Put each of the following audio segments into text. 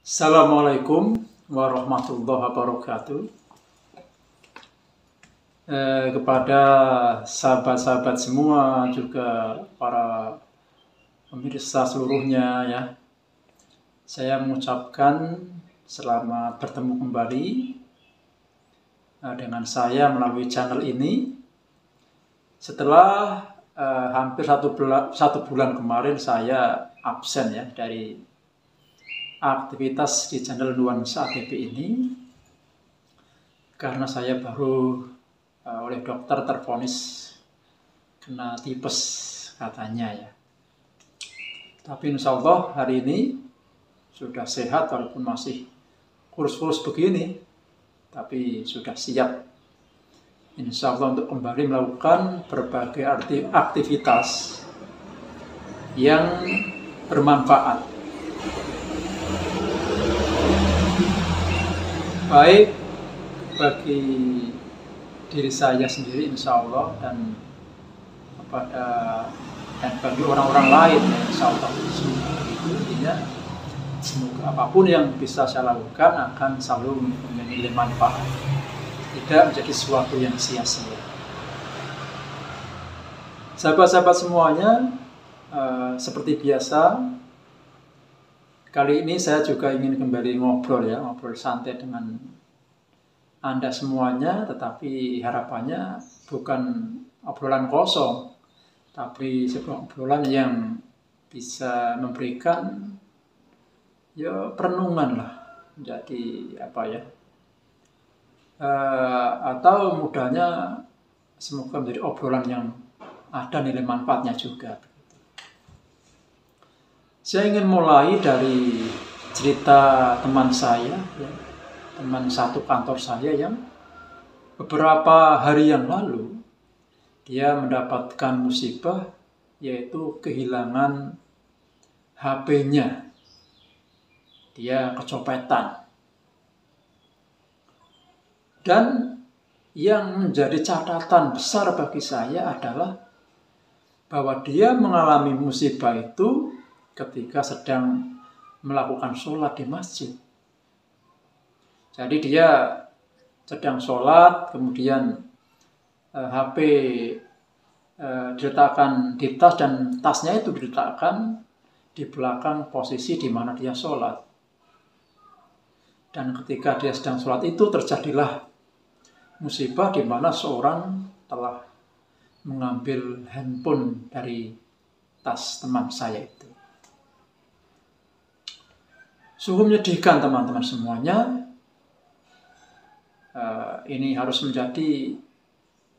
Assalamualaikum warahmatullahi wabarakatuh. Kepada sahabat-sahabat semua, juga para pemirsa seluruhnya ya, saya mengucapkan selamat bertemu kembali dengan saya melalui channel ini. Setelah hampir satu bulan kemarin saya absen ya dari aktivitas di channel Nuansa ABP ini, karena saya baru oleh dokter tervonis kena tipes katanya ya. Tapi insya Allah hari ini sudah sehat, walaupun masih kurus-kurus begini, tapi sudah siap insya Allah untuk kembali melakukan berbagai aktivitas yang bermanfaat, baik bagi diri saya sendiri insya Allah dan bagi orang-orang lain ya, insya Allah. Intinya semoga apapun yang bisa saya lakukan akan selalu memiliki manfaat, tidak menjadi sesuatu yang sia-sia. Sahabat-sahabat semuanya, seperti biasa, kali ini saya juga ingin kembali ngobrol santai dengan Anda semuanya, tetapi harapannya bukan obrolan kosong, tapi sebuah obrolan yang bisa memberikan perenungan lah, menjadi atau mudahnya semoga menjadi obrolan yang ada nilai manfaatnya juga. Saya ingin mulai dari cerita teman saya, teman satu kantor saya, yang beberapa hari yang lalu dia mendapatkan musibah, yaitu kehilangan HP-nya. Dia kecopetan. Dan yang menjadi catatan besar bagi saya adalah bahwa dia mengalami musibah itu ketika sedang melakukan sholat di masjid. Jadi dia sedang sholat, kemudian HP diletakkan di tas, dan tasnya itu diletakkan di belakang posisi di mana dia sholat. Dan ketika dia sedang sholat itu terjadilah musibah di mana seorang telah mengambil handphone dari tas teman saya itu. Sungguh menyedihkan teman-teman semuanya. Ini harus menjadi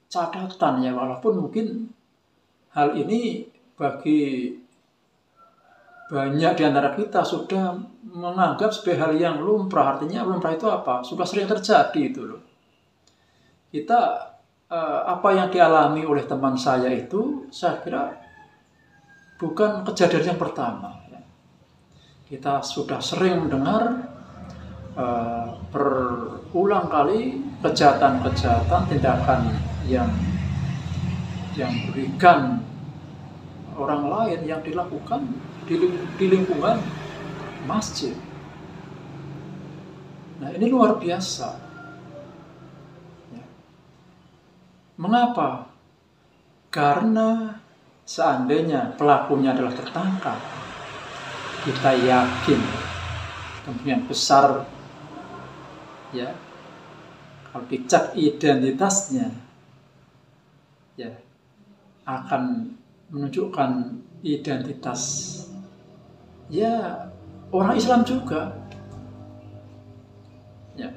catatan ya, walaupun mungkin hal ini bagi banyak di antara kita sudah menganggap sebagai hal yang lumrah. Artinya lumrah itu apa? Sudah sering terjadi itu loh. Kita apa yang dialami oleh teman saya itu, saya kira bukan kejadian yang pertama. Kita sudah sering mendengar berulang kali kejahatan-kejahatan, tindakan yang berikan orang lain yang dilakukan di lingkungan masjid. Nah, ini luar biasa. Mengapa? Karena seandainya pelakunya adalah tertangkap, kita yakin kemungkinan besar ya, kalau dicek identitasnya ya, akan menunjukkan identitas ya orang Islam juga ya.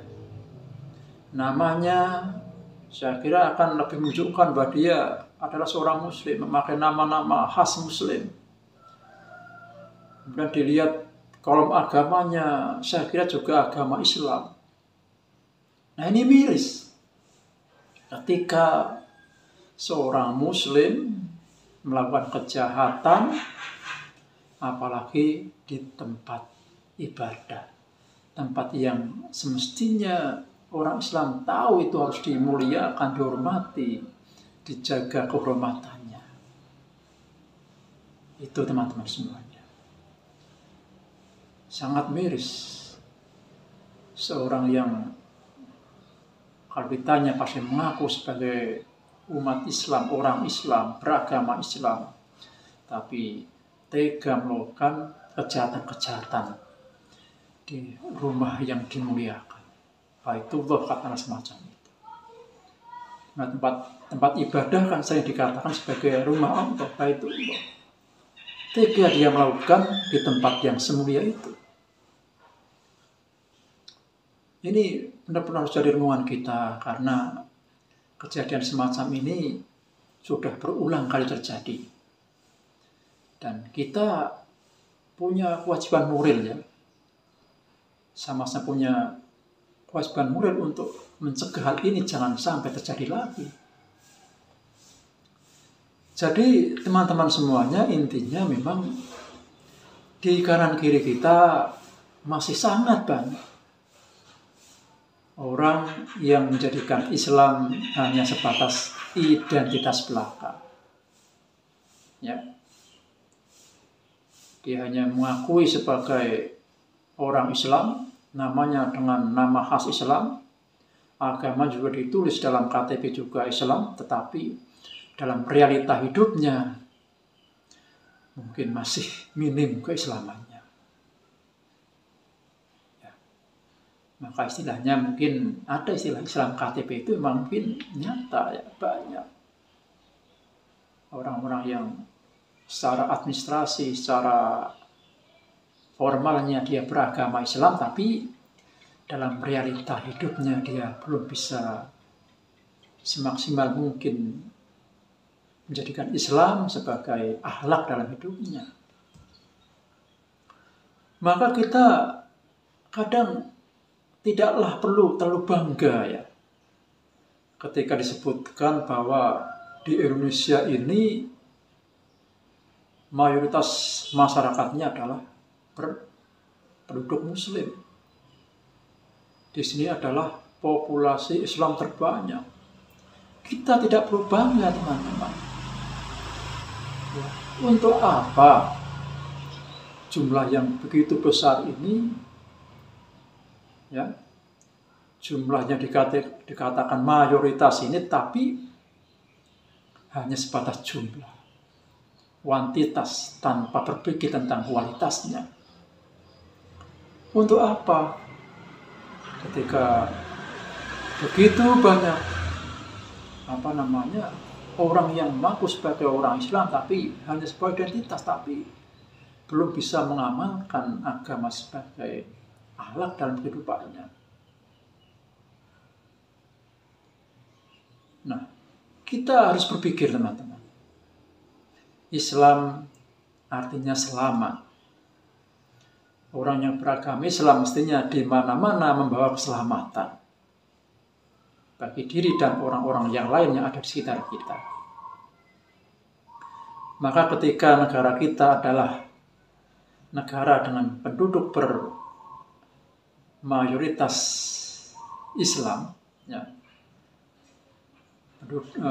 Namanya saya kira akan lebih menunjukkan bahwa dia adalah seorang muslim, memakai nama-nama khas muslim. Kemudian dilihat kolom agamanya, saya kira juga agama Islam. Nah, ini miris ketika seorang muslim melakukan kejahatan, apalagi di tempat ibadah, tempat yang semestinya orang Islam tahu itu harus dimuliakan, dihormati, dijaga kehormatannya. Itu teman-teman semuanya. Sangat miris seorang yang kalau ditanya pasti mengaku sebagai umat Islam, orang Islam, beragama Islam, tapi tega melakukan kejahatan-kejahatan di rumah yang dimuliakan. Baitullah katakanlah semacam itu. Nah, tempat ibadah kan sering dikatakan sebagai rumah Allah, Baitullah. Tega dia melakukan di tempat yang semulia itu. Ini benar-benar harus jadi renungan kita, karena kejadian semacam ini sudah berulang kali terjadi. Dan kita punya kewajiban moral ya. Sama-sama punya kewajiban moral untuk mencegah hal ini jangan sampai terjadi lagi. Jadi teman-teman semuanya, intinya memang di kanan kiri kita masih sangat banyak orang yang menjadikan Islam hanya sebatas identitas belaka. Ya. Dia hanya mengakui sebagai orang Islam, namanya dengan nama khas Islam, agama juga ditulis dalam KTP juga Islam, tetapi dalam realita hidupnya mungkin masih minim keislamannya. Maka istilahnya mungkin ada istilah Islam KTP itu memang mungkin nyata ya, banyak orang-orang yang secara administrasi, secara formalnya dia beragama Islam, tapi dalam realita hidupnya dia belum bisa semaksimal mungkin menjadikan Islam sebagai akhlak dalam hidupnya. Maka kita kadang tidaklah perlu terlalu bangga ya ketika disebutkan bahwa di Indonesia ini mayoritas masyarakatnya adalah penduduk Muslim. Di sini adalah populasi Islam terbanyak. Kita tidak perlu bangga teman-teman. Untuk apa jumlah yang begitu besar ini? Ya, jumlahnya dikatakan mayoritas ini, tapi hanya sebatas jumlah, kuantitas tanpa berpikir tentang kualitasnya. Untuk apa? Ketika begitu banyak orang yang mengaku sebagai orang Islam, tapi hanya sebagai identitas, tapi belum bisa mengamalkan agama sebagai akhlak dalam kehidupannya. Nah, kita harus berpikir teman-teman. Islam artinya selamat. Orang yang beragama Islam mestinya di mana-mana membawa keselamatan bagi diri dan orang-orang yang lain yang ada di sekitar kita. Maka ketika negara kita adalah negara dengan penduduk mayoritas Islam, ya,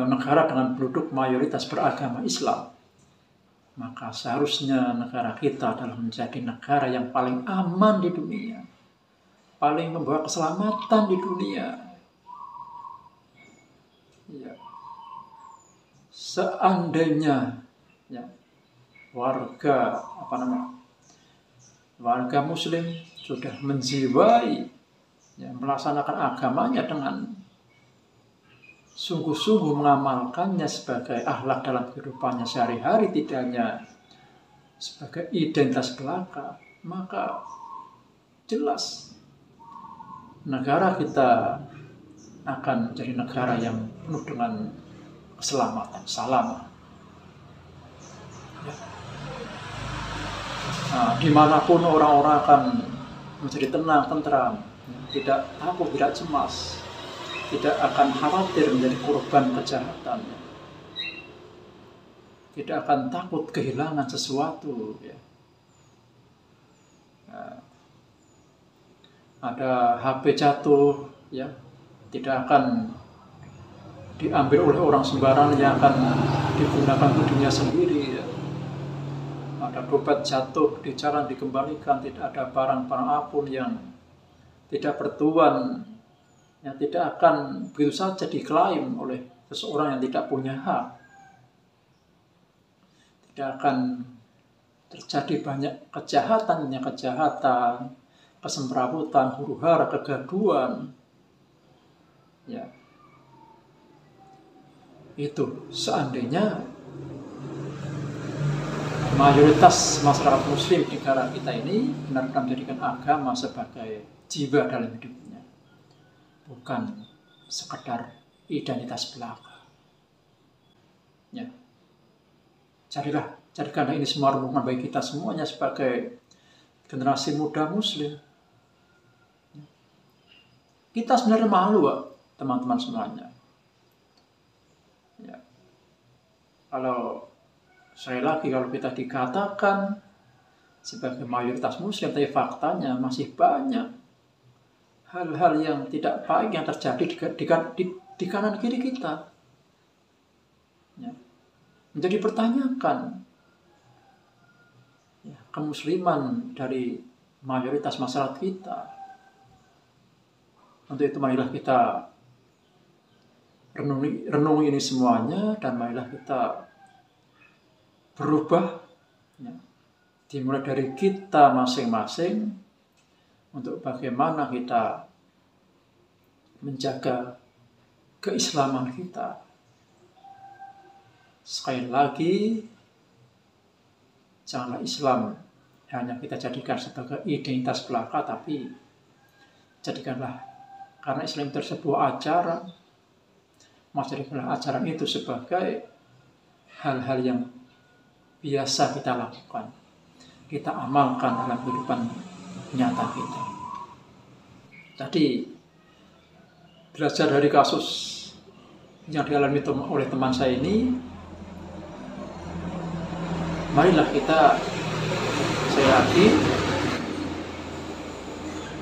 negara dengan penduduk mayoritas beragama Islam, maka seharusnya negara kita adalah menjadi negara yang paling aman di dunia, paling membawa keselamatan di dunia. Ya. Seandainya ya, warga Muslim sudah menjiwai ya, melaksanakan agamanya dengan sungguh-sungguh mengamalkannya sebagai akhlak dalam kehidupannya sehari-hari, tidak hanya sebagai identitas belaka, maka jelas negara kita akan menjadi negara yang penuh dengan keselamatan, salam. Ya. Nah, dimanapun orang-orang akan menjadi tenang, tentram, tidak takut, tidak cemas, tidak akan khawatir menjadi korban kejahatan, tidak akan takut kehilangan sesuatu. Ya. Nah, ada HP jatuh, ya, tidak akan diambil oleh orang sembarangan yang akan digunakan untuk dirinya sendiri. Ya. Ada dompet jatuh di jalan dikembalikan, tidak ada barang-barang apapun yang tidak bertuan, yang tidak akan begitu saja diklaim oleh seseorang yang tidak punya hak. Tidak akan terjadi banyak kejahatan, kesemrawutan, huru-hara, kegaduhan. Ya, itu seandainya mayoritas masyarakat muslim di negara kita ini benar-benar menjadikan agama sebagai jiwa dalam hidupnya, bukan sekedar identitas belaka. Ya, jadikanlah ini semua renungan bagi kita semuanya sebagai generasi muda muslim. Kita sebenarnya malu, teman-teman semuanya. Ya. Kalau kita dikatakan sebagai mayoritas muslim, tapi faktanya masih banyak hal-hal yang tidak baik yang terjadi di kanan kiri kita. Ya. Menjadi pertanyakan ya, kemusliman dari mayoritas masyarakat kita. Untuk itu marilah kita renungi ini semuanya, dan marilah kita berubah ya, dimulai dari kita masing-masing untuk bagaimana kita menjaga keislaman kita. Sekali lagi, janganlah Islam hanya kita jadikan sebagai identitas belaka, tapi jadikanlah, karena Islam itu sebuah ajaran, jadikanlah ajaran itu sebagai hal-hal yang biasa kita lakukan, kita amalkan dalam kehidupan nyata kita. Jadi belajar dari kasus yang dialami oleh teman saya ini, marilah kita, saya yakin,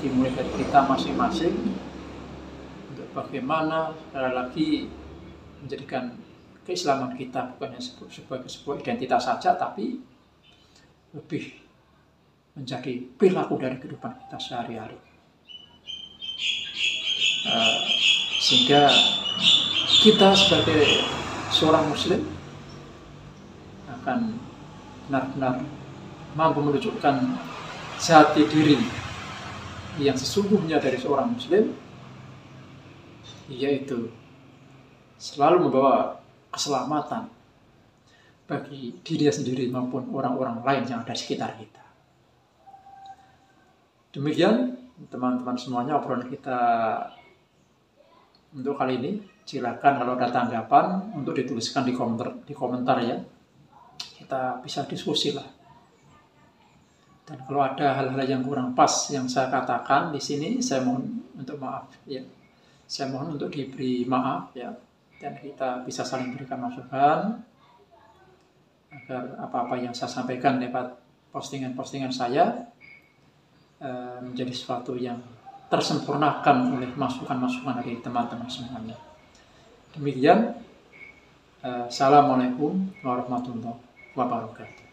dimulai dari kita masing-masing untuk bagaimana sekali lagi menjadikan keislaman kita bukan hanya sebagai sebuah identitas saja, tapi lebih menjadi perilaku dari kehidupan kita sehari-hari. Sehingga kita sebagai seorang muslim akan benar-benar mampu menunjukkan jati diri yang sesungguhnya dari seorang muslim, yaitu selalu membawa keselamatan bagi dirinya sendiri maupun orang-orang lain yang ada di sekitar kita. Demikian teman-teman semuanya obrolan kita untuk kali ini. Silakan kalau ada tanggapan untuk dituliskan di komentar ya. Kita bisa diskusi lah. Dan kalau ada hal-hal yang kurang pas yang saya katakan di sini, saya mohon untuk maaf ya. Saya mohon untuk diberi maaf ya. Dan kita bisa saling berikan masukan agar apa-apa yang saya sampaikan lewat postingan-postingan saya menjadi sesuatu yang tersempurnakan oleh masukan-masukan dari teman-teman semuanya. Demikian, Assalamualaikum warahmatullahi wabarakatuh.